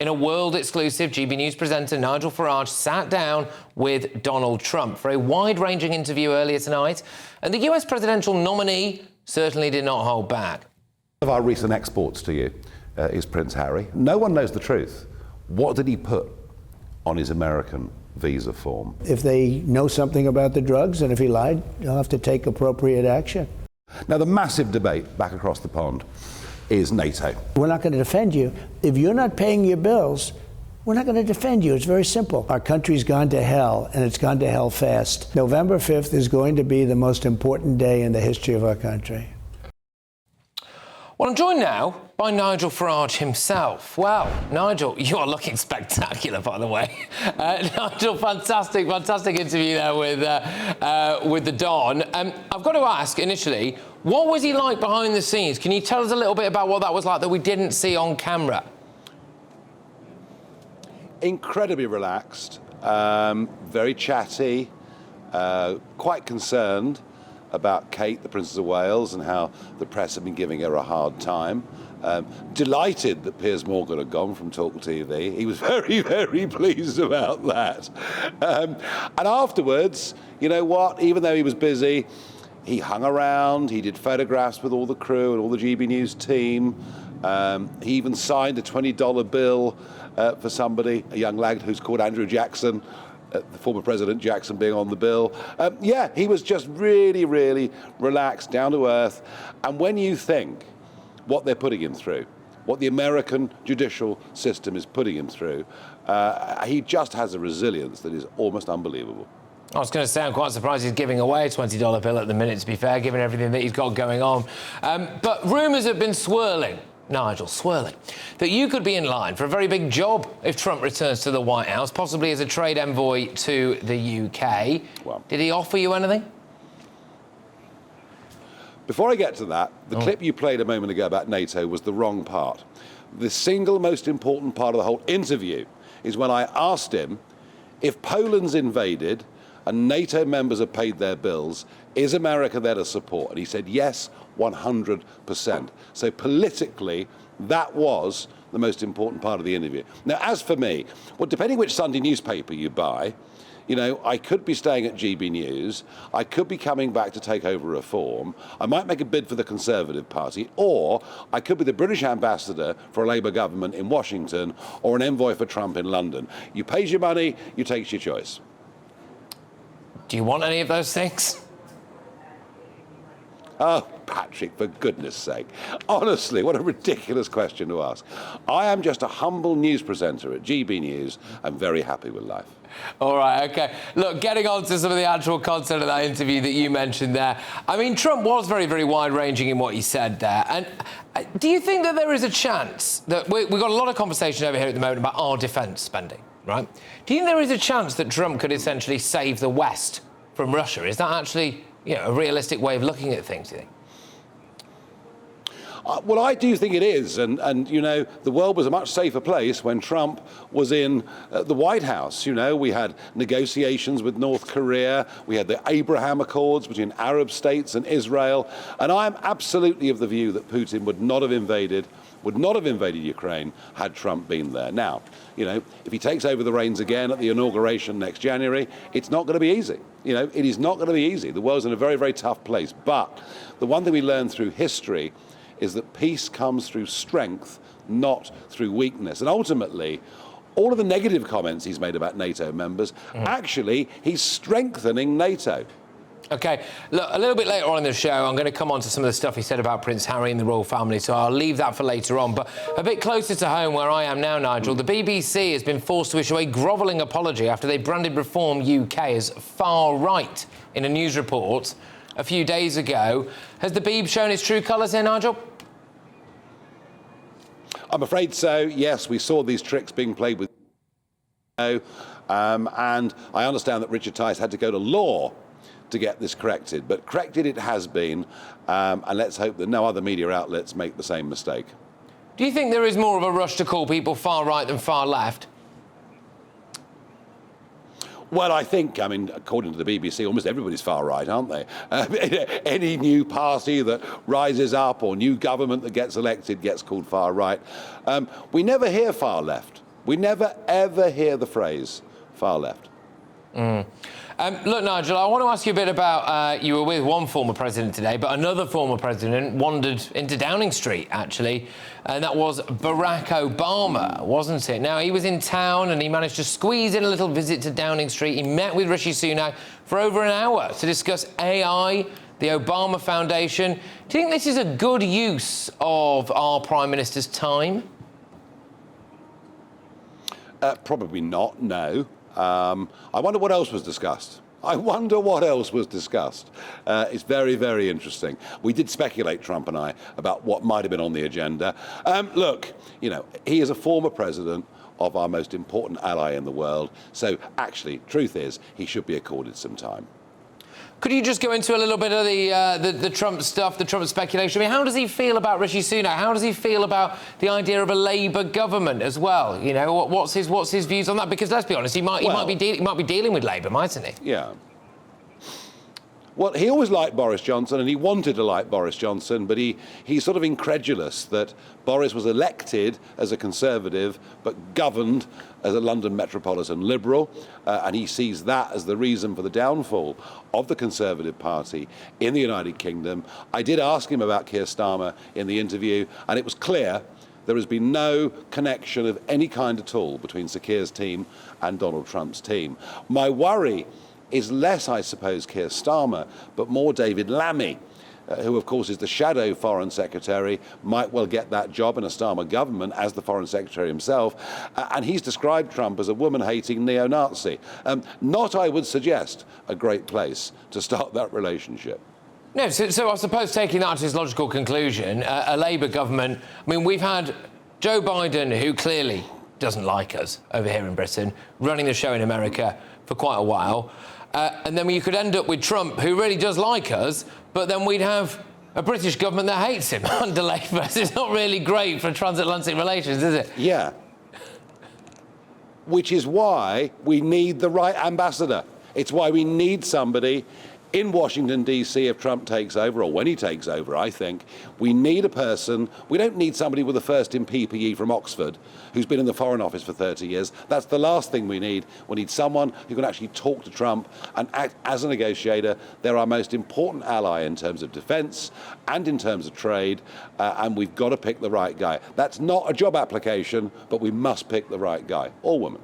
In a world exclusive, GB News presenter Nigel Farage sat down with Donald Trump for a wide-ranging interview earlier tonight, and the US presidential nominee certainly did not hold back. One of our recent exports to you is Prince Harry. No one knows the truth. What did he put on his American visa form? If they know something about the drugs, and if he lied, you'll have to take appropriate action. Now, the massive debate back across the pond is NATO. We're not going to defend you. If you're not paying your bills, we're not going to defend you. It's very simple. Our country's gone to hell, and it's gone to hell fast. November 5th is going to be the most important day in the history of our country. Well, I'm joined now by Nigel Farage himself. Well, Nigel, you are looking spectacular, by the way. Nigel, fantastic interview there with the Don. I've got to ask, initially, what was he like behind the scenes? Can you tell us a little bit about what that was like that we didn't see on camera? Incredibly relaxed, very chatty, quite concerned about Kate, the Princess of Wales, and how the press have been giving her a hard time. Delighted that Piers Morgan had gone from Talk TV. He was very, very pleased about that. And afterwards, you know what, even though he was busy, he hung around, he did photographs with all the crew and all the GB News team. He even signed a $20 bill for somebody, a young lad who's called Andrew Jackson, the former President Jackson being on the bill. Yeah, he was just really, really relaxed, down to earth. And when you think what they're putting him through, what the American judicial system is putting him through, he just has a resilience that is almost unbelievable. I was going to say, I'm quite surprised he's giving away a $20 bill at the minute, to be fair, given everything that he's got going on. But rumours have been swirling, Nigel, that you could be in line for a very big job if Trump returns to the White House, possibly as a trade envoy to the UK. Well, did he offer you anything? Before I get to that, the clip you played a moment ago about NATO was the wrong part. The single most important part of the whole interview is when I asked him if Poland's invaded and NATO members have paid their bills, is America there to support? And he said, yes, 100%. So politically, that was the most important part of the interview. Now, as for me, well, depending which Sunday newspaper you buy, you know, I could be staying at GB News, I could be coming back to take over Reform, I might make a bid for the Conservative Party, or I could be the British ambassador for a Labour government in Washington, or an envoy for Trump in London. You pays your money, you takes your choice. Do you want any of those things? Oh, Patrick, for goodness sake. Honestly, what a ridiculous question to ask. I am just a humble news presenter at GB News. I'm very happy with life. All right, OK. Look, getting on to some of the actual content of that interview that you mentioned there. I mean, Trump was very, very wide-ranging in what he said there. And do you think that there is a chance that we've got a lot of conversation over here at the moment about our defence spending, right? Do you think there is a chance that Trump could essentially save the West from Russia? Is that actually, you know, a realistic way of looking at things, do you think? Well, I do think it is. And, you know, the world was a much safer place when Trump was in the White House. You know, we had negotiations with North Korea. We had the Abraham Accords between Arab states and Israel. And I am absolutely of the view that Putin would not have invaded Ukraine had Trump been there. Now, you know, if he takes over the reins again at the inauguration next January, it's not going to be easy. You know, it is not going to be easy. The world's in a very, very tough place. But the one thing we learn through history is that peace comes through strength, not through weakness. And ultimately, all of the negative comments he's made about NATO members, actually, he's strengthening NATO. OK, look, a little bit later on in the show, I'm going to come on to some of the stuff he said about Prince Harry and the royal family, so I'll leave that for later on. But a bit closer to home where I am now, Nigel, the BBC has been forced to issue a grovelling apology after they branded Reform UK as far-right in a news report a few days ago. Has the Beeb shown its true colours here, Nigel? I'm afraid so, yes. We saw these tricks being played with and I understand that Richard Tice had to go to law to get this corrected, but corrected it has been, and let's hope that no other media outlets make the same mistake. Do you think there is more of a rush to call people far right than far left? Well, I think, I mean, according to the BBC, almost everybody's far right, aren't they? Any new party that rises up or new government that gets elected gets called far right. We never hear far left We never, ever hear the phrase far left. Look, Nigel, I want to ask you a bit about, you were with one former president today, but another former president wandered into Downing Street, actually, and that was Barack Obama, wasn't it? Now, he was in town and he managed to squeeze in a little visit to Downing Street. He met with Rishi Sunak for over an hour to discuss AI, the Obama Foundation. Do you think this is a good use of our Prime Minister's time? Probably not, no. I wonder what else was discussed. It's very, very interesting. We did speculate, Trump and I, about what might have been on the agenda. Look, you know, he is a former president of our most important ally in the world. So actually, truth is, he should be accorded some time. Could you just go into a little bit of the Trump stuff, the Trump speculation? I mean, how does he feel about Rishi Sunak? How does he feel about the idea of a Labour government as well? You know, what's his views on that? Because let's be honest, he might be dealing with Labour, mightn't he? Yeah. Well, he always liked Boris Johnson, and he wanted to like Boris Johnson, but he's sort of incredulous that Boris was elected as a Conservative but governed as a London metropolitan Liberal, and he sees that as the reason for the downfall of the Conservative Party in the United Kingdom. I did ask him about Keir Starmer in the interview, and it was clear there has been no connection of any kind at all between Sir Keir's team and Donald Trump's team. My worry is less, I suppose, Keir Starmer, but more David Lammy, who, of course, is the shadow Foreign Secretary, might well get that job in a Starmer government as the Foreign Secretary himself. And he's described Trump as a woman-hating neo-Nazi. Not, I would suggest, a great place to start that relationship. No, so I suppose taking that to his logical conclusion, a Labour government, I mean, we've had Joe Biden, who clearly doesn't like us over here in Britain, running the show in America for quite a while. And then you could end up with Trump, who really does like us, but then we'd have a British government that hates him under Labour. So it's not really great for transatlantic relations, is it? Yeah. Which is why we need the right ambassador. It's why we need somebody in Washington, D.C., if Trump takes over, or when he takes over, I think, we need a person. We don't need somebody with a first in PPE from Oxford who's been in the Foreign Office for 30 years. That's the last thing we need. We need someone who can actually talk to Trump and act as a negotiator. They're our most important ally in terms of defense and in terms of trade, and we've got to pick the right guy. That's not a job application, but we must pick the right guy, or woman.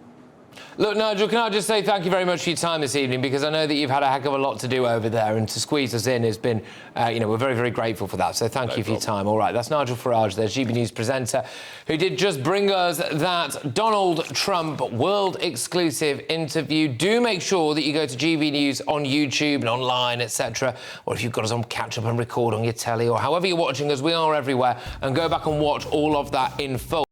Look, Nigel, can I just say thank you very much for your time this evening, because I know that you've had a heck of a lot to do over there, and to squeeze us in has been, we're very, very grateful for that. So thank you for your time. All right, that's Nigel Farage, there's GB News presenter, who did just bring us that Donald Trump world-exclusive interview. Do make sure that you go to GB News on YouTube and online, etc., or if you've got us on catch-up and record on your telly, or however you're watching us, we are everywhere, and go back and watch all of that in full.